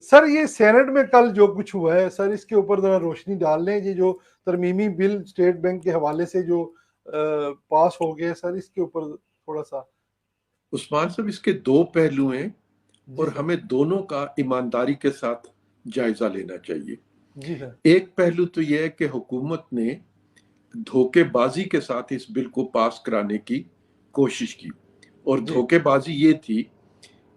سر یہ سینٹ میں کل جو کچھ ہوا ہے سر اس کے اوپر ذرا روشنی ڈال لیں. یہ جو ترمیمی بل اسٹیٹ بینک کے حوالے سے جو پاس ہو گئے سر اس کے اوپر تھوڑا سا. عثمان صاحب اس کے دو پہلو ہیں اور ہمیں دونوں کا ایمانداری کے ساتھ جائزہ لینا چاہیے. جی سر. ایک پہلو تو یہ ہے کہ حکومت نے دھوکے بازی کے ساتھ اس بل کو پاس کرانے کی کوشش کی اور دھوکے بازی یہ تھی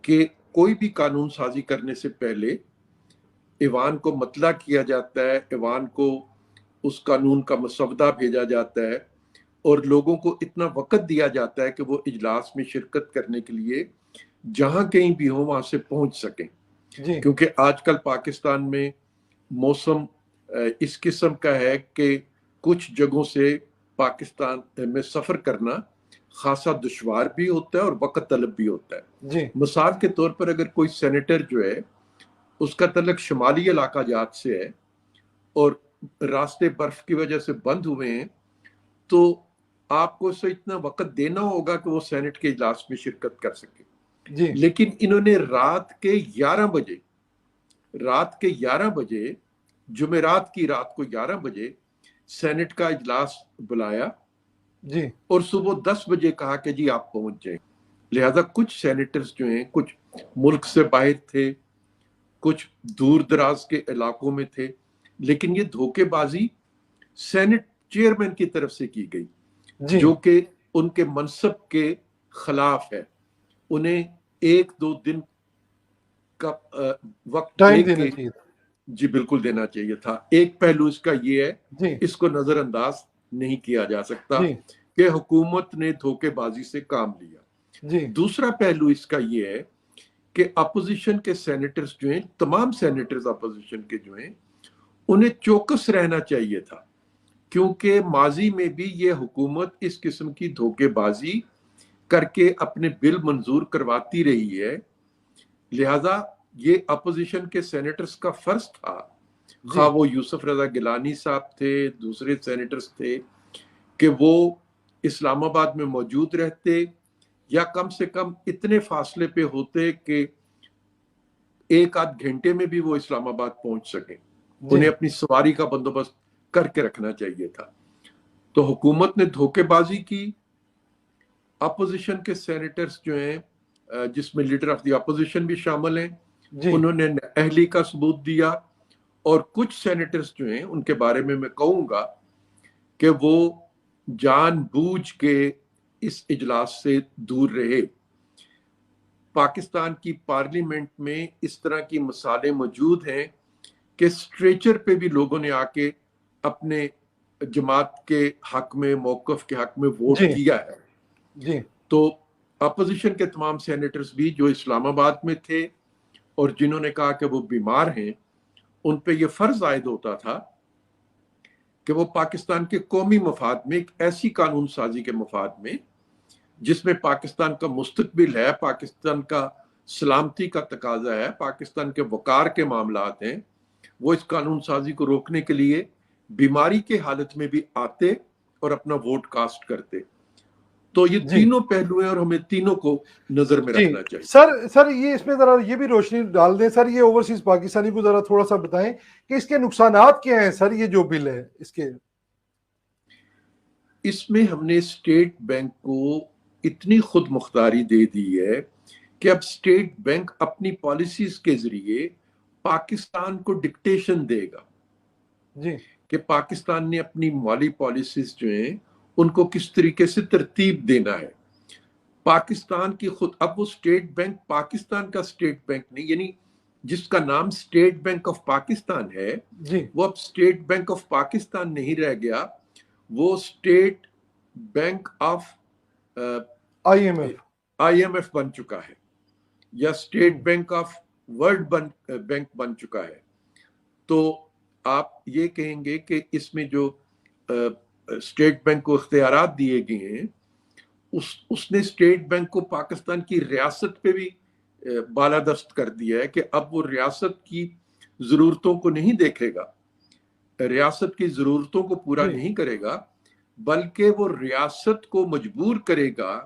کہ کوئی بھی قانون سازی کرنے سے پہلے ایوان کو مطلع کیا جاتا ہے، ایوان کو اس قانون کا مسودہ بھیجا جاتا ہے اور لوگوں کو اتنا وقت دیا جاتا ہے کہ وہ اجلاس میں شرکت کرنے کے لیے جہاں کہیں بھی ہوں وہاں سے پہنچ سکیں. کیونکہ آج کل پاکستان میں موسم اس قسم کا ہے کہ کچھ جگہوں سے پاکستان میں سفر کرنا خاصا دشوار بھی ہوتا ہے اور وقت طلب بھی ہوتا ہے. مثال کے طور پر اگر کوئی سینیٹر جو ہے اس کا تعلق شمالی علاقہ جات سے ہے اور راستے برف کی وجہ سے بند ہوئے ہیں تو آپ کو اسے اتنا وقت دینا ہوگا کہ وہ سینٹ کے اجلاس میں شرکت کر سکے. لیکن انہوں نے رات کے 11 بجے جمعرات کی رات کو 11 بجے سینٹ کا اجلاس بلایا اور صبح 10 بجے کہا کہ جی آپ پہنچ جائیں. لہذا کچھ سینیٹرز جو ہیں کچھ ملک سے باہر تھے، کچھ دور دراز کے علاقوں میں تھے، لیکن یہ دھوکے بازی سینٹ چیئرمین کی طرف سے کی گئی جو کہ ان کے منصب کے خلاف ہے. انہیں 1-2 دن کا وقت دے کے جی بالکل دینا چاہیے تھا. ایک پہلو اس کا یہ ہے، اس کو نظر انداز نہیں کیا جا سکتا کہ حکومت نے دھوکے بازی سے کام لیا. دوسرا پہلو اس کا یہ ہے کہ اپوزیشن کے سینیٹرز جو ہیں، تمام سینیٹرز اپوزیشن کے جو ہیں، انہیں چوکس رہنا چاہیے تھا کیونکہ ماضی میں بھی یہ حکومت اس قسم کی دھوکے بازی کر کے اپنے بل منظور کرواتی رہی ہے. لہذا یہ اپوزیشن کے سینیٹرز کا فرض تھا، خواہ وہ یوسف رضا گیلانی صاحب تھے، دوسرے سینیٹرز تھے، کہ وہ اسلام آباد میں موجود رہتے یا کم سے کم اتنے فاصلے پہ ہوتے کہ 1-8 گھنٹے میں بھی وہ اسلام آباد پہنچ سکیں. انہیں اپنی سواری کا بندوبست کر کے رکھنا چاہیے تھا. تو حکومت نے دھوکے بازی کی. اپوزیشن کے سینیٹرز جو ہیں جس میں لیڈر آف دی اپوزیشن بھی شامل ہیں، انہوں نے اہلی کا ثبوت دیا اور کچھ سینیٹرز جو ہیں ان کے بارے میں کہوں گا کہ وہ جان بوجھ کے اس اجلاس سے دور رہے. پاکستان کی پارلیمنٹ میں اس طرح کی مثالیں موجود ہیں کہ اسٹریچر پہ بھی لوگوں نے آ کے اپنے جماعت کے حق میں، موقف کے حق میں ووٹ کیا ہے. تو اپوزیشن کے تمام سینیٹرز بھی جو اسلام آباد میں تھے اور جنہوں نے کہا کہ وہ بیمار ہیں، ان پہ یہ فرض عائد ہوتا تھا کہ وہ پاکستان کے قومی مفاد میں، ایک ایسی قانون سازی کے مفاد میں جس میں پاکستان کا مستقبل ہے، پاکستان کا سلامتی کا تقاضا ہے، پاکستان کے وقار کے معاملات ہیں، وہ اس قانون سازی کو روکنے کے لیے بیماری کے حالت میں بھی آتے اور اپنا ووٹ کاسٹ کرتے. تو یہ تینوں پہلو ہیں اور ہمیں تینوں کو نظر میں رکھنا چاہیے. سر یہ اس میں ذرا یہ بھی روشنی ڈال دیں سر، یہ اوورسیز پاکستانی کو ذرا تھوڑا سا بتائیں کہ اس کے نقصانات کیا ہیں سر. یہ جو بل ہے اس میں ہم نے اسٹیٹ بینک کو اتنی خود مختاری دے دی ہے کہ اب اسٹیٹ بینک اپنی پالیسیز کے ذریعے پاکستان کو ڈکٹیشن دے گا کہ پاکستان نے اپنی مالی پالیسیز جو ہیں ان کو کس طریقے سے ترتیب دینا ہے. پاکستان کی خود اب وہ اسٹیٹ بینک پاکستان کا اسٹیٹ بینک نہیں، یعنی جس کا نام اسٹیٹ بینک آف پاکستان ہے وہ اب اسٹیٹ بینک آف پاکستان نہیں رہ گیا، وہ state bank of I M F بن چکا ہے یا state bank of world bank بن چکا ہے. تو آپ یہ کہیں گے کہ اس میں جو اسٹیٹ بینک کو اختیارات دیے گئے ہیں اس نے اسٹیٹ بینک کو پاکستان کی ریاست پہ بھی بالادست کر دیا ہے کہ اب وہ ریاست کی ضرورتوں کو نہیں دیکھے گا، ریاست کی ضرورتوں کو پورا نہیں کرے گا، بلکہ وہ ریاست کو مجبور کرے گا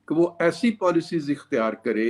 کہ وہ ایسی پالیسیز اختیار کرے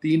3